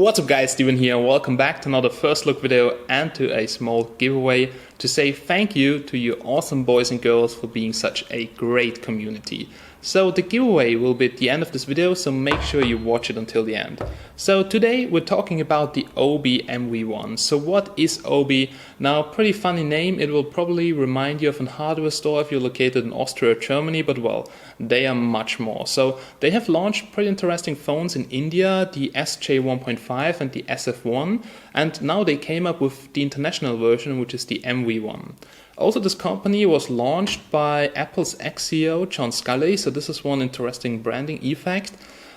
What's up guys, Steven here, and welcome back to another first look video and to a small giveaway to say thank you to you awesome boys and girls for being such a great community. So the giveaway will be at the end of this video, so make sure you watch it until the end. So today we're talking about the Obi MV1. So what is Obi? Now, pretty funny name, it will probably remind you of a hardware store if you're located in Austria or Germany, but well, they are much more. So they have launched pretty interesting phones in India, the SJ1.5 and the SF1, and now they came up with the international version, which is the MV1. Also, this company was launched by Apple's ex-CEO John Sculley, so this is one interesting branding effect.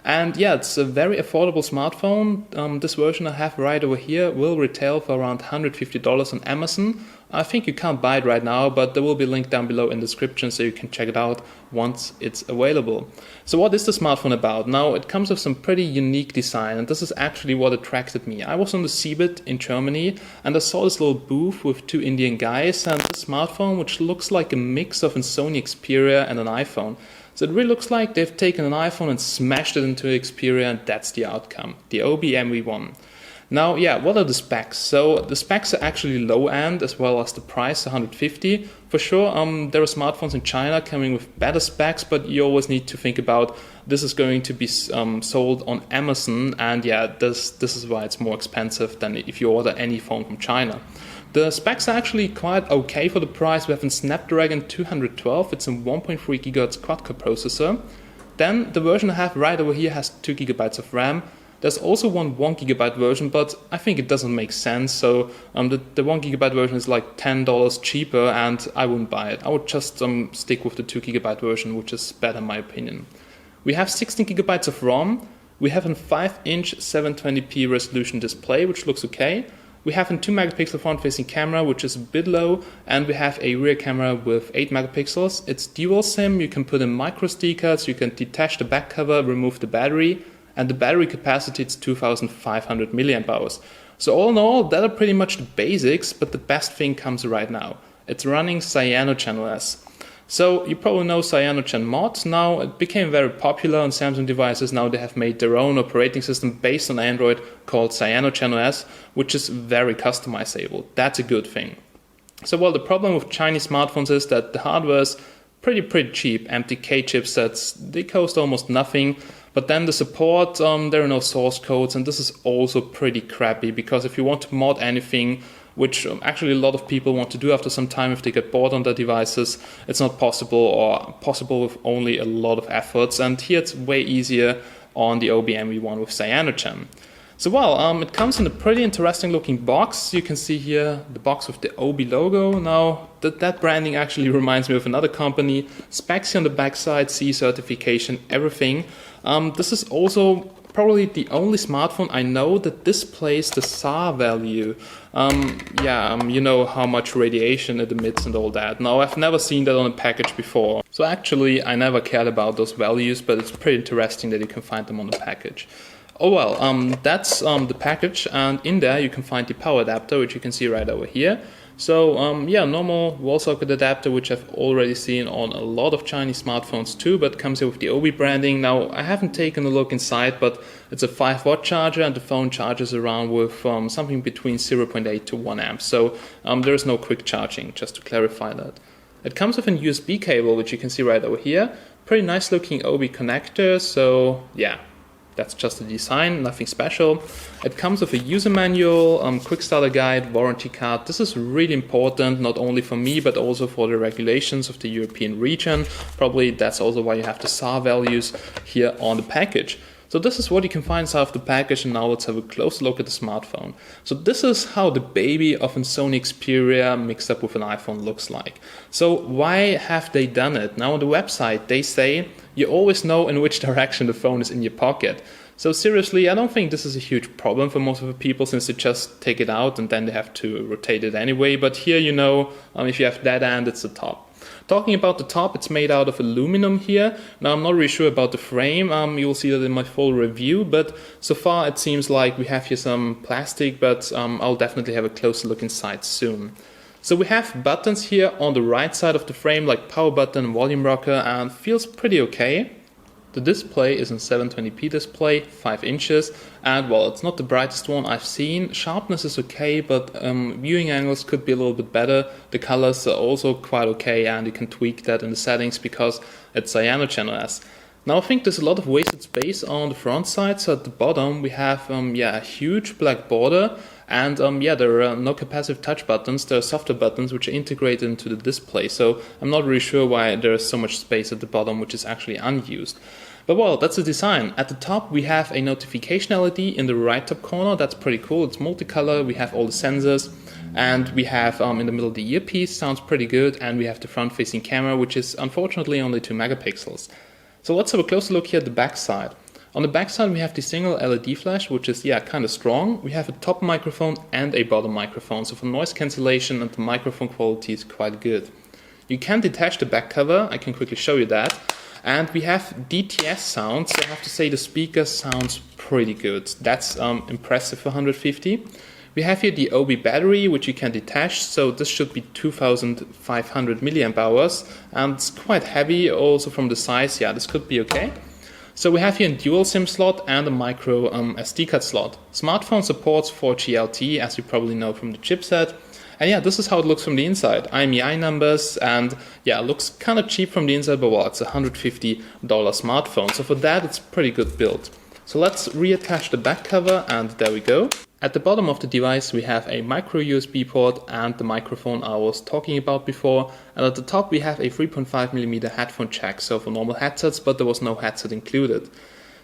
And yeah, it's a very affordable smartphone. This version I have right over here will retail for around $150 on Amazon. I think you can't buy it right now, but there will be a link down below in the description so you can check it out once it's available. So what is the smartphone about? Now, it comes with some pretty unique design, and this is actually what attracted me. I was on the CeBIT in Germany and I saw this little booth with two Indian guys and this smartphone which looks like a mix of a Sony Xperia and an iPhone. So it really looks like they've taken an iPhone and smashed it into an Xperia, and that's the outcome, the Obi MV1. Now, yeah, what are the specs? So the specs are actually low end as well as the price, 150. For sure, there are smartphones in China coming with better specs, but you always need to think about this is going to be sold on Amazon, and yeah, this is why it's more expensive than if you order any phone from China. The specs are actually quite okay for the price. We have a Snapdragon 212, it's a 1.3 GHz quad-core processor. Then the version I have right over here has 2 GB of RAM. There's also one 1 GB version, but I think it doesn't make sense. So the 1 GB version is like $10 cheaper, and I wouldn't buy it. I would just stick with the 2 GB version, which is better in my opinion. We have 16 GB of ROM. We have a 5-inch 720p resolution display, which looks okay. We have a 2 megapixel front-facing camera, which is a bit low, and we have a rear camera with 8 megapixels. It's dual SIM, you can put in micro SD cards, you can detach the back cover, remove the battery, and the battery capacity is 2500 mAh. So all in all, that are pretty much the basics, but the best thing comes right now. It's running Cyanogen OS. So you probably know Cyanogen Mod. Now it became very popular on Samsung devices. Now they have made their own operating system based on Android called Cyanogen OS, which is very customizable. That's a good thing. So well, the problem with Chinese smartphones is that the hardware is pretty cheap. MTK chipsets, they cost almost nothing. But then the support, there are no source codes, and this is also pretty crappy, because if you want to mod anything, which actually a lot of people want to do after some time if they get bored on their devices, it's not possible, or possible with only a lot of efforts. And here it's way easier on the Obi MV1 with Cyanogen. So well, it comes in a pretty interesting looking box. You can see here the box with the Obi logo. Now that branding actually reminds me of another company. Specs on the backside, CE certification, everything. This is also probably the only smartphone I know that displays the SAR value. You know how much radiation it emits and all that. Now, I've never seen that on a package before. So actually, I never cared about those values, but it's pretty interesting that you can find them on the package. Oh well, that's the package, and in there you can find the power adapter, which you can see right over here. So yeah, normal wall socket adapter, which I've already seen on a lot of Chinese smartphones too, but comes here with the Obi branding. Now, I haven't taken a look inside, but it's a 5-watt charger, and the phone charges around with something between 0.8 to 1 amp. So there is no quick charging, just to clarify that. It comes with a USB cable, which you can see right over here. Pretty nice looking Obi connector, so yeah. That's just the design, nothing special. It comes with a user manual, quick starter guide, warranty card. This is really important, not only for me, but also for the regulations of the European region. Probably that's also why you have the SAR values here on the package. So this is what you can find inside of the package, and now let's have a close look at the smartphone. So this is how the baby of a Sony Xperia mixed up with an iPhone looks like. So why have they done it? Now on the website they say you always know in which direction the phone is in your pocket. So seriously, I don't think this is a huge problem for most of the people, since they just take it out and then they have to rotate it anyway. But here, you know, if you have that end, it's the top. Talking about the top, it's made out of aluminum here. Now, I'm not really sure about the frame. You'll see that in my full review, but so far it seems like we have here some plastic, but I'll definitely have a closer look inside soon. So we have buttons here on the right side of the frame, like power button, volume rocker, and feels pretty okay. The display is a 720p display, 5 inches, and well, it's not the brightest one I've seen. Sharpness is okay, but viewing angles could be a little bit better. The colors are also quite okay, and you can tweak that in the settings because it's Cyanogen OS. Now I think there's a lot of wasted space on the front side, so at the bottom we have a huge black border, and there are no capacitive touch buttons. There are software buttons which are integrated into the display, so I'm not really sure why there is so much space at the bottom which is actually unused. But well, that's the design. At the top we have a notification LED in the right top corner. That's pretty cool. It's multicolor, we have all the sensors, and we have in the middle the earpiece, sounds pretty good, and we have the front facing camera, which is unfortunately only 2 megapixels. So let's have a closer look here at the back side. On the back side we have the single LED flash, which is kind of strong. We have a top microphone and a bottom microphone, so for noise cancellation and the microphone quality is quite good. You can detach the back cover, I can quickly show you that. And we have DTS sounds, so I have to say the speaker sounds pretty good. That's impressive for 150. We have here the OBI battery, which you can detach, so this should be 2500 milliamp hours, and it's quite heavy also from the size. This could be okay. So we have here a dual SIM slot and a micro SD card slot. Smartphone supports 4G LTE, as you probably know from the chipset. And this is how it looks from the inside. IMEI numbers, and it looks kind of cheap from the inside, but well, it's a $150 smartphone. So for that, it's pretty good build. So let's reattach the back cover, and there we go. At the bottom of the device we have a micro USB port and the microphone I was talking about before, and at the top we have a 3.5mm headphone jack, so for normal headsets, but there was no headset included.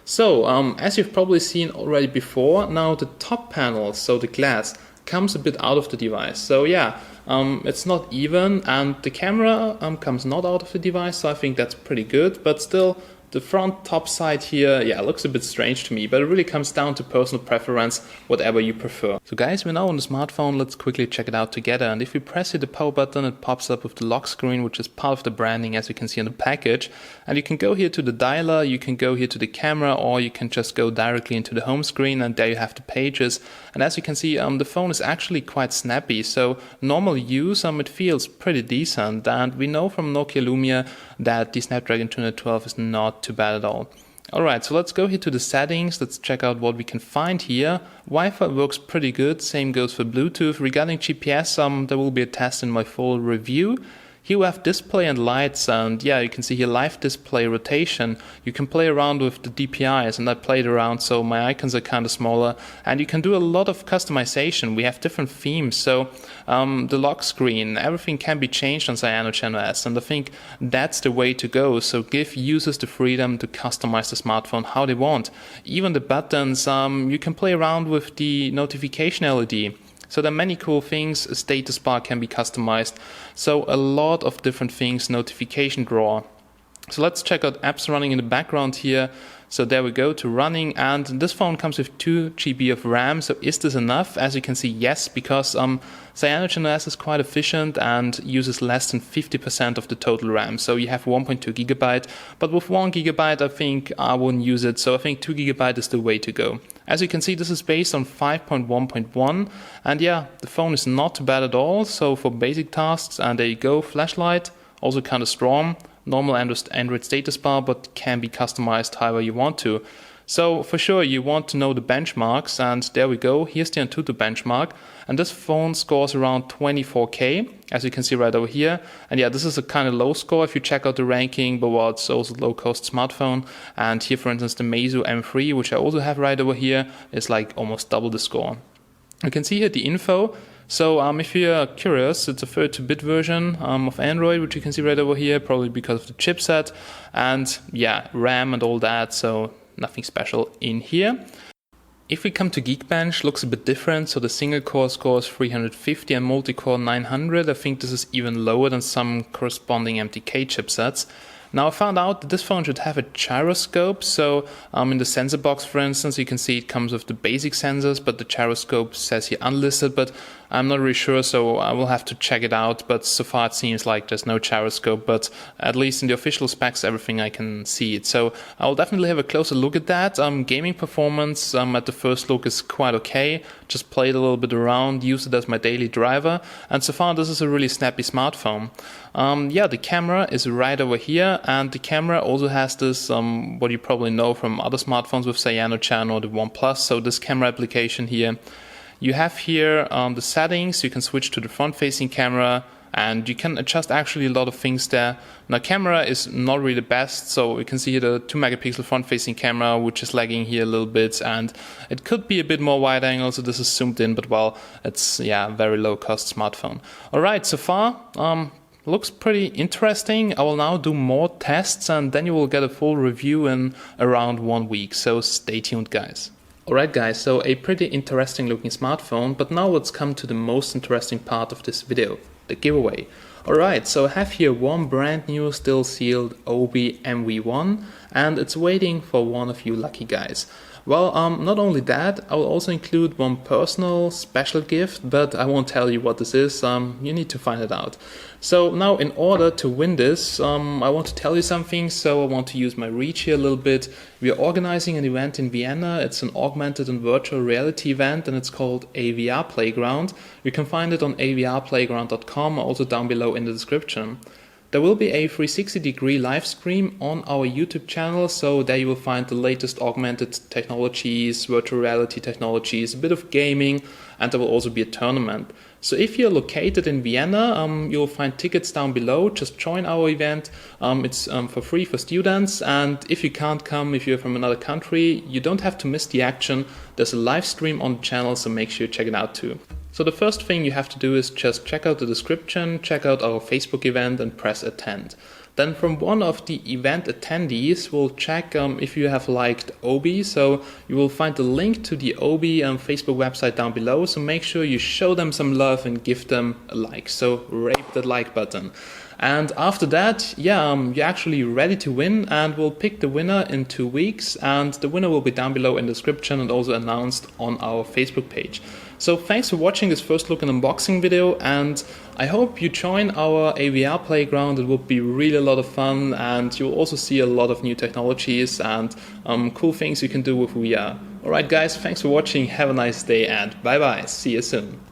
So as you've probably seen already before, now the top panel, so the glass, comes a bit out of the device. So it's not even, and the camera comes not out of the device, so I think that's pretty good, but still the front top side here, looks a bit strange to me, but it really comes down to personal preference, whatever you prefer. So guys, we're now on the smartphone, let's quickly check it out together. And if we press here the power button, it pops up with the lock screen, which is part of the branding, as you can see on the package. And you can go here to the dialer, you can go here to the camera, or you can just go directly into the home screen, and there you have the pages. And as you can see, the phone is actually quite snappy, so normal use, it feels pretty decent. And we know from Nokia Lumia that the Snapdragon 212 is not too bad at all. Alright, so let's go here to the settings, let's check out what we can find here. Wi-Fi works pretty good, same goes for Bluetooth. Regarding GPS, there will be a test in my full review. Here we have display and lights, and you can see here live display rotation. You can play around with the DPIs, and I played around, so my icons are kind of smaller, and you can do a lot of customization. We have different themes, so the lock screen, everything can be changed on Cyanogen OS, and I think that's the way to go. So give users the freedom to customize the smartphone how they want. Even the buttons, you can play around with the notification LED. So there are many cool things. A status bar can be customized. So a lot of different things, notification drawer. So let's check out apps running in the background here. So there we go to running, and this phone comes with 2 GB of RAM. So is this enough? As you can see, yes, because Cyanogen OS is quite efficient and uses less than 50% of the total RAM. So you have 1.2 GB, but with 1 GB I think I wouldn't use it. So I think 2 GB is the way to go. As you can see, this is based on 5.1.1, and the phone is not too bad at all. So for basic tasks, and there you go, flashlight, also kind of strong. Normal Android status bar, but can be customized however you want to. So for sure you want to know the benchmarks, and there we go. Here's the Antutu benchmark, and this phone scores around 24K, as you can see right over here. And this is a kind of low score if you check out the ranking, but it's also a low-cost smartphone. And here, for instance, the Meizu M3, which I also have right over here, is like almost double the score. You can see here the info. So if you're curious, it's a 32-bit version of Android, which you can see right over here, probably because of the chipset, and RAM and all that, so nothing special in here. If we come to Geekbench, looks a bit different. So the single core scores 350 and multi-core 900. I think this is even lower than some corresponding MTK chipsets. Now I found out that this phone should have a gyroscope, so in the sensor box, for instance, you can see it comes with the basic sensors, but the gyroscope says here unlisted, but I'm not really sure, so I will have to check it out, but so far it seems like there's no gyroscope, but at least in the official specs, everything I can see it. So I will definitely have a closer look at that. Gaming performance at the first look is quite okay. Just played a little bit around, used it as my daily driver, and so far this is a really snappy smartphone. Yeah, the camera is right over here, and the camera also has this, what you probably know from other smartphones with Cyanogen or the OnePlus, so this camera application here. You have here the settings, you can switch to the front-facing camera, and you can adjust actually a lot of things there. Now, camera is not really the best, so you can see the 2 megapixel front-facing camera, which is lagging here a little bit, and it could be a bit more wide angle, so this is zoomed in, but well, it's, yeah, very low-cost smartphone. Alright, so far, looks pretty interesting. I will now do more tests, and then you will get a full review in around 1 week, so stay tuned, guys. Alright guys, so a pretty interesting looking smartphone, but now let's come to the most interesting part of this video, the giveaway. Alright, so I have here one brand new still sealed Obi MV1, and it's waiting for one of you lucky guys. Well, not only that, I will also include one personal special gift, but I won't tell you what this is, you need to find it out. So now, in order to win this, I want to tell you something, so I want to use my reach here a little bit. We are organizing an event in Vienna. It's an augmented and virtual reality event, and it's called AVR Playground. You can find it on avrplayground.com, also down below in the description. There will be a 360-degree live stream on our YouTube channel, so there you will find the latest augmented technologies, virtual reality technologies, a bit of gaming, and there will also be a tournament. So if you're located in Vienna, you'll find tickets down below. Just join our event. It's for free for students, and if you can't come, if you're from another country, you don't have to miss the action. There's a live stream on the channel, so make sure you check it out too. So the first thing you have to do is just check out the description, check out our Facebook event, and press attend. Then from one of the event attendees, we'll check if you have liked Obi. So you will find the link to the Obi Facebook website down below. So make sure you show them some love and give them a like. So rape that like button. And after that, yeah, you're actually ready to win, and we'll pick the winner in 2 weeks, and the winner will be down below in the description and also announced on our Facebook page. So thanks for watching this first look and unboxing video, and I hope you join our AVR Playground. It will be really a lot of fun, and you'll also see a lot of new technologies and cool things you can do with VR. Alright guys, thanks for watching, have a nice day, and bye bye, see you soon.